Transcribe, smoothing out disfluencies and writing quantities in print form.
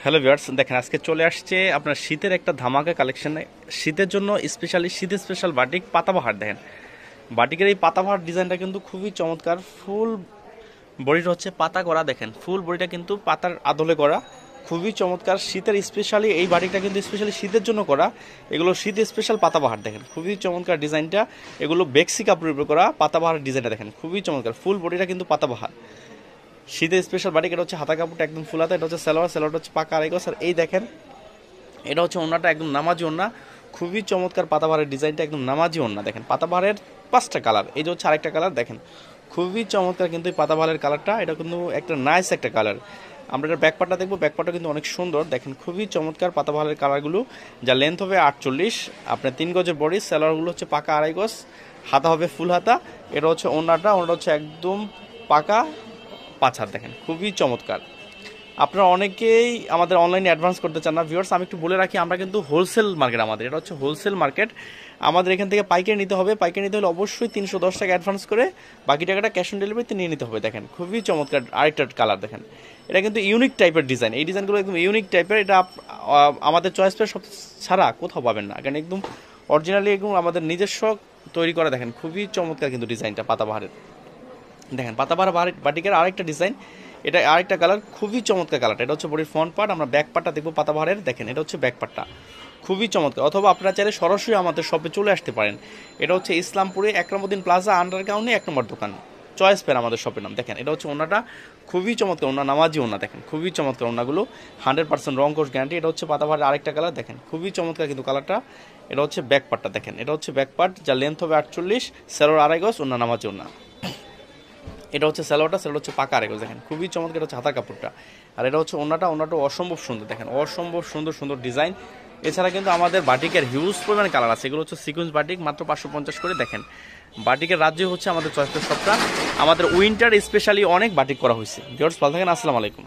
Hello viewers, দেখেন আজকে চলে আসছে আপনার শীতের একটা ধামাকা কালেকশন। শীতের জন্য স্পেশালি শীত স্পেশাল বাটিক পাতাবাহার। দেখেন বাটিকের এই পাতাবাহার ডিজাইনটা কিন্তু খুবই চমৎকার। ফুল বডিটা হচ্ছে পাতা করা, দেখেন ফুল বডিটা কিন্তু পাতার আদলে করা, খুবই চমৎকার। শীতের স্পেশালি এই বাটিকটা কিন্তু স্পেশালি শীতের জন্য করা। এগুলো শীত স্পেশাল পাতাবাহার, দেখেন খুবই চমৎকার ডিজাইনটা। এগুলো বেক্সি কাপড়ের উপর করা পাতাবাহার ডিজাইনটা, দেখেন খুবই চমৎকার। ফুল বডিটা কিন্তু পাতাবাহার, শীতের স্পেশাল বাটিক। এটা হচ্ছে হাতা কাপড়টা একদম ফুল হাতা। এটা হচ্ছে সালোয়ারটা হচ্ছে পাকা আড়াই গজ। আর এই দেখেন এটা হচ্ছে ওড়নাটা একদম নামাজি ওড়না, খুবই চমৎকার। পাতাবাহারের ডিজাইনটা একদম নামাজি ওড়না, দেখেন পাতাবাহারের 5টা কালার। এই যে হচ্ছে আরেকটা কালার, দেখেন খুবই চমৎকার কিন্তু এই পাতাবাহারের কালারটা। এটা কিন্তু একটা নাইস একটা কালার। আমরা এটার ব্যাকপার্টটা দেখবো, ব্যাকপার্টটা কিন্তু অনেক সুন্দর, দেখেন খুবই চমৎকার পাতাবাহারের কালারগুলো। যা লেন্থ হবে 48, আপনার 3 গজের বডি। সালোয়ারগুলো হচ্ছে পাকা আড়াই গজ, হাতা হবে ফুল হাতা। এটা হচ্ছে ওড়নাটা হচ্ছে একদম পাকা 5 হাত, দেখেন খুবই চমৎকার। আপনারা অনেকেই আমাদের অনলাইনে অ্যাডভান্স করতে চান না ভিউয়ার্স, আমি একটু বলে রাখি আমরা কিন্তু হোলসেল মার্কেট, আমাদের এটা হচ্ছে হোলসেল মার্কেট। আমাদের এখান থেকে পাইকারি নিতে হবে। পাইকারি নিতে হলে অবশ্যই 310 টাকা অ্যাডভান্স করে বাকি টাকাটা ক্যাশ অন ডেলিভারিতে নিয়ে নিতে হবে। দেখেন খুবই চমৎকার আরেকটা কালার, দেখেন এটা কিন্তু ইউনিক টাইপের ডিজাইন। এই ডিজাইনগুলো একদম ইউনিক টাইপের। এটা আমাদের চয়েস পেয়ে সব ছাড়া কোথাও পাবেন না, কারণ একদম অরিজিনালি একদম আমাদের নিজস্ব তৈরি করা। দেখেন খুবই চমৎকার কিন্তু ডিজাইনটা পাতাবাহারের। দেখেন পাতাবাহার বাটিকের আরেকটা ডিজাইন, এটা আরেকটা কালার, খুবই চমৎকার কালারটা। এটা হচ্ছে বডির ফ্রন্ট পার্ট। আমরা ব্যাক পার্টটা দেখবো পাতাবাহারের, দেখেন এটা হচ্ছে ব্যাক পার্টটা, খুবই চমৎকার। অথবা আপনারা চাইলে সরাসরি আমাদের শপে চলে আসতে পারেন। এটা হচ্ছে ইসলামপুরে একরামুদ্দিন প্লাজা আন্ডারগ্রাউন্ডে 1 নম্বর দোকান, চয়েস পেন আমাদের শপের নাম। দেখেন এটা হচ্ছে ওনাটা, খুবই চমৎকার ওনা, নামাজি ওনা, দেখেন খুবই চমৎকার ওনাগুলো, 100% রং কোর্স গ্যারান্টি। এটা হচ্ছে পাতাবাহারের আরেকটা কালার, দেখেন খুবই চমৎকার কিন্তু কালারটা। এটা হচ্ছে ব্যাক পার্টটা, দেখেন এটা হচ্ছে ব্যাক পার্ট, যা লেন্থ হবে 48, সালোয়ার আড়াই গজ, ওনা নামাজি ওনা। এটা হচ্ছে সালোয়ারটা হচ্ছে পাকা আরেক, দেখেন খুবই চমৎকার। এটা হচ্ছে হাতা কাপড়টা। আর এটা হচ্ছে ওনাটা অসম্ভব সুন্দর, দেখেন অসম্ভব সুন্দর সুন্দর ডিজাইন। এছাড়া কিন্তু আমাদের বাটিকের হিউজ পরিমাণে কালার আছে। এগুলো হচ্ছে সিকোয়েন্স বাটিক, মাত্র 550 করে। দেখেন বাটিকের রাজ্য হচ্ছে আমাদের চয়েস শপটা। আমাদের উইন্টার স্পেশালি অনেক বাটিক করা হয়েছে। ভিউয়ার্স ভালো থাকেন, আসসালামু আলাইকুম।